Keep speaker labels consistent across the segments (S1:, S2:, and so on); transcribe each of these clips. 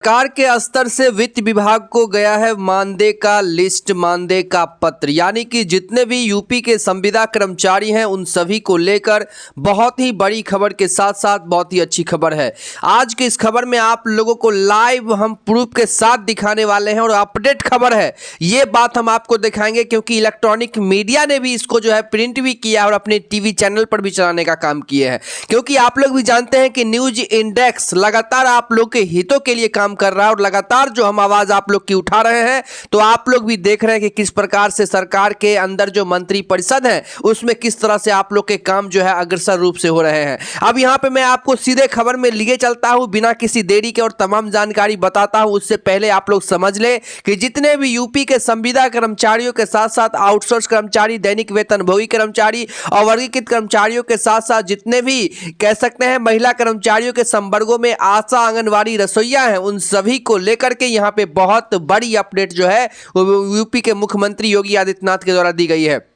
S1: सरकार के स्तर से वित्त विभाग को गया है मानदेय का लिस्ट, मानदेय का पत्र। यानी कि जितने भी यूपी के संविदा कर्मचारी हैं उन सभी को लेकर बहुत ही बड़ी खबर के साथ साथ बहुत ही अच्छी खबर है। आज की इस खबर में आप लोगों को लाइव हम प्रूफ के साथ दिखाने वाले हैं और अपडेट खबर है, ये बात हम आपको दिखाएंगे क्योंकि इलेक्ट्रॉनिक मीडिया ने भी इसको जो है प्रिंट भी किया और अपने टीवी चैनल पर भी चलाने का काम किए हैं। क्योंकि आप लोग भी जानते हैं कि न्यूज इंडेक्स लगातार आप लोग के हितों के लिए काम कर रहा है और लगातार जो हम आवाज आप लोग की उठा रहे हैं, तो आप लोग भी देख रहे हैं कि किस प्रकार से सरकार के अंदर जो मंत्री परिषद है उसमें किस तरह से आप लोग के काम जो है अग्रसर रूप से हो रहे हैं। अब यहां पे मैं आपको सीधे खबर में लिए चलता हूं बिना किसी देरी के और तमाम जानकारी बताता हूं। उससे पहले आप लोग समझ ले कि जितने भी यूपी के संविदा कर्मचारियों के साथ साथ आउटसोर्स कर्मचारी, दैनिक वेतनभोगी कर्मचारी और वर्गीकृत कर्मचारियों के साथ साथ जितने भी कह सकते हैं महिला कर्मचारियों के संवर्गों में आशा, आंगनवाड़ी, रसोइया हैं, उन सभी को लेकर के यहां पे बहुत बड़ी अपडेट जो है वो यूपी के मुख्यमंत्री योगी आदित्यनाथ के द्वारा दी गई है।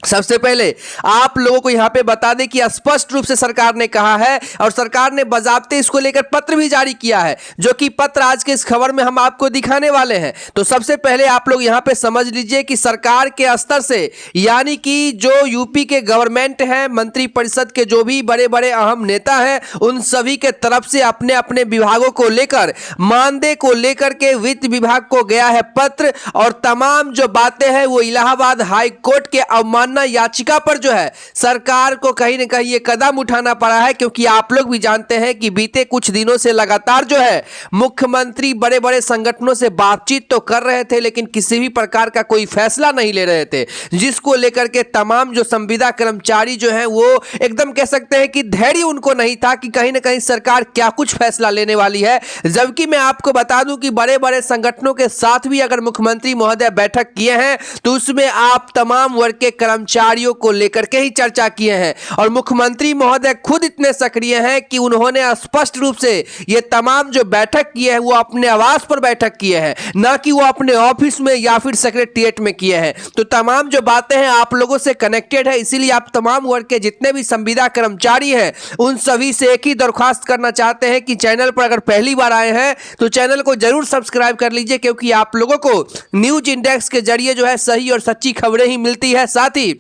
S1: सबसे पहले आप लोगों को यहां पे बता दें कि स्पष्ट रूप से सरकार ने कहा है और सरकार ने बाकायदे इसको लेकर पत्र भी जारी किया है, जो कि पत्र आज के इस खबर में हम आपको दिखाने वाले हैं। तो सबसे पहले आप लोग यहां पे समझ लीजिए कि सरकार के स्तर से यानी कि जो यूपी के गवर्नमेंट है, मंत्री परिषद के जो भी बड़े बड़े अहम नेता हैं, उन सभी के तरफ से अपने अपने विभागों को लेकर मानदेय को लेकर के वित्त विभाग को गया है पत्र और तमाम जो बातें हैं वो इलाहाबाद हाई कोर्ट के अवमानना याचिका पर जो है सरकार को कहीं ना कहीं ये कदम उठाना पड़ा है। क्योंकि आप लोग भी जानते हैं कि बीते कुछ दिनों से लगातार जो है मुख्यमंत्री बड़े बड़े संगठनों से बातचीत तो कर रहे थे लेकिन किसी भी प्रकार का कोई फैसला नहीं ले रहे थे, जिसको लेकर के तमाम जो संविदा कर्मचारी जो है वो एकदम कह सकते हैं कि धैर्य उनको नहीं था कि कहीं ना कहीं सरकार क्या कुछ फैसला लेने वाली है। जबकि मैं आपको बता दूं कि बड़े बड़े संगठनों के साथ भी अगर मुख्यमंत्री महोदय बैठक किए हैं तो उसमें आप तमाम वर्ग के कर्मचारियों को लेकर के ही चर्चा किए हैं और मुख्यमंत्री महोदय खुद इतने सक्रिय हैं कि उन्होंने स्पष्ट रूप से ये तमाम जो बैठक किए हैं वो अपने आवास पर बैठक किए हैं, ना कि वो अपने ऑफिस में या फिर सेक्रेटेरिएट में किए हैं। तो तमाम जो बातें हैं आप लोगों से कनेक्टेड है, इसीलिए आप तमाम वर्ग के जितने भी संविदा कर्मचारी हैं उन सभी से एक ही दरख्वास्त करना चाहते हैं कि चैनल पर अगर पहली बार आए हैं तो चैनल को जरूर सब्सक्राइब कर लीजिए, क्योंकि आप लोगों को न्यूज इंडेक्स के जरिए जो है सही और सच्ची खबरें ही मिलती है। साथ ही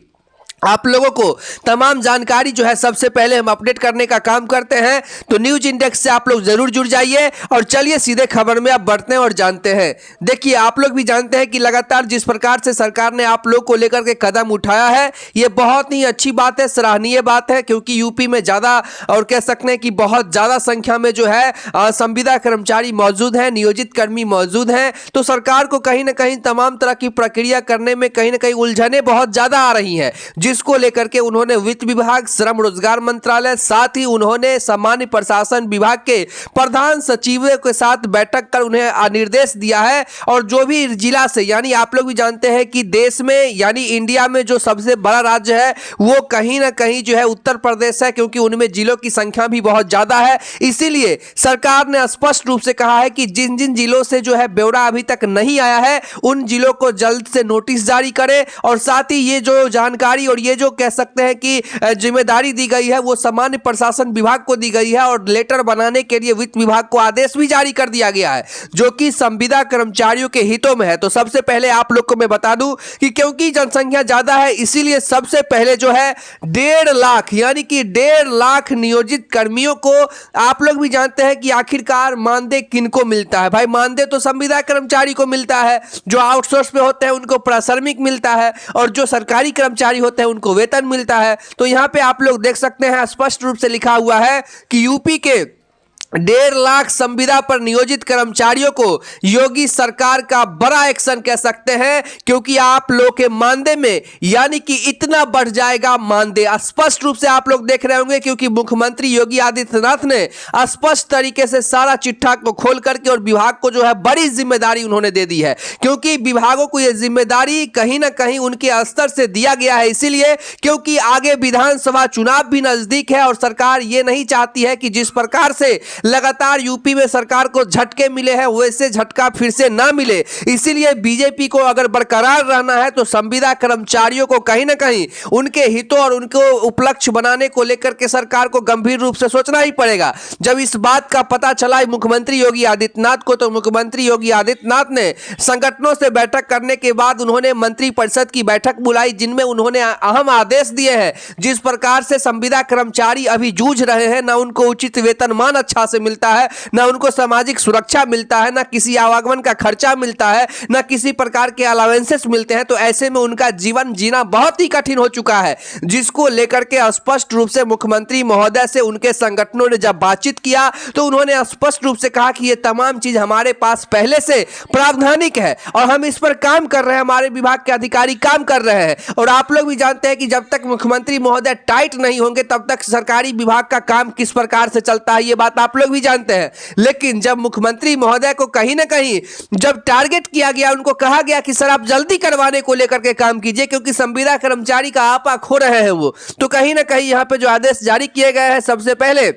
S1: आप लोगों को तमाम जानकारी जो है सबसे पहले हम अपडेट करने का काम करते हैं। तो न्यूज इंडेक्स से आप लोग जरूर जुड़ जाइए और चलिए सीधे खबर में आप बढ़ते हैं और जानते हैं। देखिए, आप लोग भी जानते हैं कि लगातार जिस प्रकार से सरकार ने आप लोग को लेकर के कदम उठाया है ये बहुत ही अच्छी बात है, सराहनीय बात है। क्योंकि यूपी में ज्यादा और कह सकते हैं कि बहुत ज्यादा संख्या में जो है संविदा कर्मचारी मौजूद हैं, नियोजित कर्मी मौजूद हैं, तो सरकार को कहीं ना कहीं तमाम तरह की प्रक्रिया करने में कहीं ना कहीं उलझने बहुत ज्यादा आ रही हैं, जिसको लेकर के उन्होंने वित्त विभाग, श्रम रोजगार मंत्रालय, साथ ही उन्होंने सामान्य प्रशासन विभाग के प्रधान सचिवों के साथ बैठक कर उन्हें निर्देश दिया है। और जो भी जिला से, यानी आप लोग भी जानते हैं कि देश में यानी इंडिया में जो सबसे बड़ा राज्य है वो कहीं ना कहीं जो है उत्तर प्रदेश है, क्योंकि उनमें जिलों की संख्या भी बहुत ज्यादा है। इसीलिए सरकार ने स्पष्ट रूप से कहा है कि जिन जिन जिलों से जो है ब्यौरा अभी तक नहीं आया है उन जिलों को जल्द से नोटिस जारी करे और साथ ही ये जो जानकारी और ये जो कह सकते हैं कि जिम्मेदारी दी गई है वो सामान्य प्रशासन विभाग को दी गई है और लेटर बनाने के लिए वित्त विभाग को आदेश भी जारी कर दिया गया है, जो कि संविदा कर्मचारियों के हितों में है। तो सबसे पहले आप लोग को मैं बता दूं कि क्योंकि जनसंख्या ज्यादा है इसीलिए सबसे पहले जो है 1.5 लाख यानी कि 1.5 लाख नियोजित कर्मियों को, आप लोग भी जानते हैं कि आखिरकार मानदेय किनको मिलता है। भाई मानदेय तो संविदा कर्मचारी को मिलता है, जो आउटसोर्स पे होते हैं उनको श्रमिक मिलता है और जो सरकारी कर्मचारी होते हैं उनको वेतन मिलता है। तो यहां पे आप लोग देख सकते हैं स्पष्ट रूप से लिखा हुआ है कि यूपी के 1.5 लाख संविदा पर नियोजित कर्मचारियों को योगी सरकार का बड़ा एक्शन कह सकते हैं, क्योंकि आप लोग के मानदेय में यानी कि इतना बढ़ जाएगा मानदेय। स्पष्ट रूप से आप लोग देख रहे होंगे क्योंकि मुख्यमंत्री योगी आदित्यनाथ ने स्पष्ट तरीके से सारा चिट्ठा को खोल करके और विभाग को जो है बड़ी जिम्मेदारी उन्होंने दे दी है, क्योंकि विभागों को यह जिम्मेदारी कहीं ना कहीं उनके स्तर से दिया गया है। इसीलिए क्योंकि आगे विधानसभा चुनाव भी नजदीक है और सरकार ये नहीं चाहती है कि जिस प्रकार से लगातार यूपी में सरकार को झटके मिले हैं, वैसे झटका फिर से ना मिले, इसीलिए बीजेपी को अगर बरकरार रहना है तो संविदा कर्मचारियों को कहीं ना कहीं उनके हितों और उनको उपलक्ष्य बनाने को लेकर के सरकार को गंभीर रूप से सोचना ही पड़ेगा। जब इस बात का पता चला मुख्यमंत्री योगी आदित्यनाथ को, तो मुख्यमंत्री योगी आदित्यनाथ ने संगठनों से बैठक करने के बाद उन्होंने मंत्रिपरिषद की बैठक बुलाई, जिनमें उन्होंने अहम आदेश दिए हैं। जिस प्रकार से संविदा कर्मचारी अभी जूझ रहे हैं, ना उनको उचित वेतनमान अच्छा से मिलता है, ना उनको सामाजिक सुरक्षा मिलता है, ना किसी आवागमन का खर्चा मिलता है, ना किसी प्रकार के अलावेंसेस मिलते हैं, तो ऐसे में उनका जीवन जीना बहुत ही कठिन हो चुका है, जिसको लेकर के स्पष्ट रूप से मुख्यमंत्री महोदय से उनके संगठनों ने जब बातचीत किया तो उन्होंने स्पष्ट रूप से कहा कि ये तमाम चीज हमारे पास पहले से प्रावधानिक है और हम इस पर काम कर रहे हैं, हमारे विभाग के अधिकारी काम कर रहे हैं। और आप लोग भी जानते हैं कि जब तक मुख्यमंत्री महोदय टाइट नहीं होंगे तब तक सरकारी विभाग का काम किस प्रकार से चलता है, ये बात आप लोग भी जानते हैं। लेकिन जब मुख्यमंत्री महोदय को कहीं ना कहीं जब टारगेट किया गया, उनको कहा गया कि सर आप जल्दी करवाने को लेकर के काम कीजिए क्योंकि संविदा कर्मचारी का आपा खो रहे हैं वो, तो कहीं ना कहीं यहां पे जो आदेश जारी किए गए हैं, सबसे पहले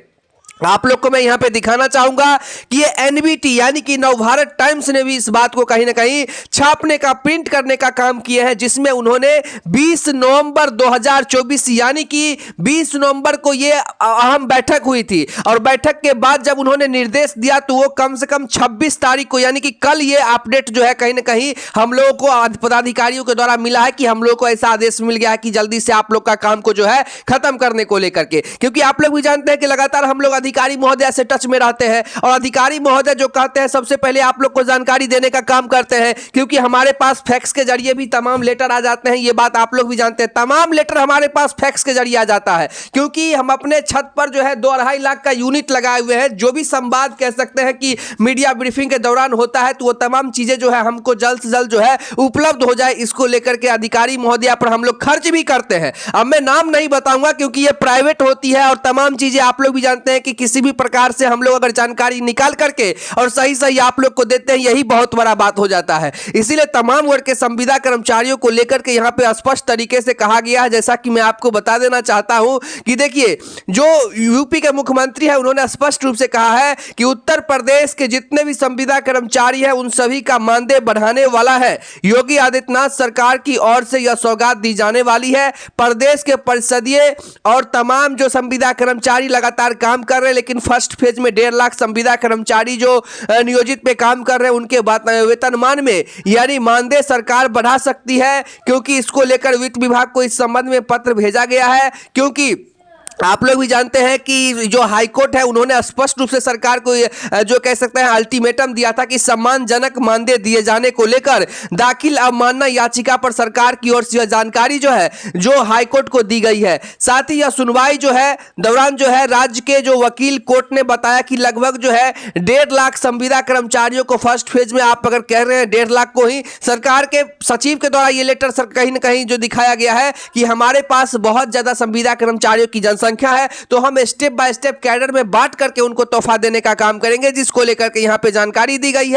S1: आप लोग को मैं यहां पे दिखाना चाहूंगा कि ये एनबीटी यानी कि नवभारत टाइम्स ने भी इस बात को कहीं ना कहीं छापने का, प्रिंट करने का काम किया है, जिसमें उन्होंने 20 नवंबर 2024 यानी कि 20 नवंबर को ये अहम बैठक हुई थी और बैठक के बाद जब उन्होंने निर्देश दिया तो वो कम से कम 26 तारीख को यानी कि कल ये अपडेट जो है कहीं ना कहीं हम लोगों को पदाधिकारियों के द्वारा मिला है कि हम लोग को ऐसा आदेश मिल गया है कि जल्दी से आप लोग का काम को जो है खत्म करने को लेकर के। क्योंकि आप लोग भी जानते हैं कि लगातार हम लोग अधिकारी महोदय से टच में रहते हैं और अधिकारी महोदय जो कहते हैं सबसे पहले आप लोग को जानकारी देने का काम करते हैं, क्योंकि हमारे पास फैक्स के जरिए भी तमाम लेटर आ जाते हैं, ये बात आप लोग भी जानते हैं। तमाम लेटर हमारे पास फैक्स के जरिए आ जाता है क्योंकि हम अपने छत पर जो है 2-2.5 लाख का यूनिट लगाए हुए हैं। जो भी संवाद कह सकते हैं कि मीडिया ब्रीफिंग के दौरान होता है तो वो तमाम चीजें जो है हमको जल्द से जल्द जो है उपलब्ध हो जाए, इसको लेकर के अधिकारी महोदय पर हम लोग खर्च भी करते हैं। अब मैं नाम नहीं बताऊंगा क्योंकि ये प्राइवेट होती है और तमाम चीजें आप लोग भी जानते हैं कि किसी भी प्रकार से हम लोग अगर जानकारी निकाल करके और सही सही आप लोग को देते हैं, यही बहुत बड़ा बात हो जाता है। इसीलिए तमाम वर्ग के संविदा कर्मचारियों को लेकर के यहां पे स्पष्ट तरीके से कहा गया है, जैसा कि मैं आपको बता देना चाहता हूं कि देखिए जो यूपी के मुख्यमंत्री है उन्होंने स्पष्ट रूप से कहा है कि उत्तर प्रदेश के जितने भी संविदा कर्मचारी हैं उन सभी का मानदेय बढ़ाने वाला है। योगी आदित्यनाथ सरकार की ओर से यह सौगात दी जाने वाली है। प्रदेश के परिषदीय और तमाम जो संविदा कर्मचारी लगातार काम कर रहे हैं, लेकिन फर्स्ट फेज में 1.5 लाख संविदा कर्मचारी जो नियोजित पे काम कर रहे हैं उनके वेतनमान में यानी मानदेय सरकार बढ़ा सकती है, क्योंकि इसको लेकर वित्त विभाग को इस संबंध में पत्र भेजा गया है। क्योंकि आप लोग भी जानते हैं कि जो हाईकोर्ट है उन्होंने स्पष्ट रूप से सरकार को जो कह सकते हैं अल्टीमेटम दिया था कि सम्मानजनक मानदेय दिए जाने को लेकर दाखिल अवमानना याचिका पर सरकार की ओर से जानकारी जो है जो हाईकोर्ट को दी गई है। साथ ही यह सुनवाई जो है दौरान जो है राज्य के जो वकील कोर्ट ने बताया कि लगभग जो है 1.5 लाख संविदा कर्मचारियों को फर्स्ट फेज में आप अगर कह रहे हैं 1.5 लाख को ही सरकार के सचिव के द्वारा ये लेटर कहीं ना कहीं जो दिखाया गया है कि हमारे पास बहुत ज्यादा संविदा कर्मचारियों की संख्या है, तो हम स्टेप बाय स्टेप कैडर में बांट करके उनको तोहफा देने का काम करेंगे, जिसको लेकर के यहां पे जानकारी दी गई है।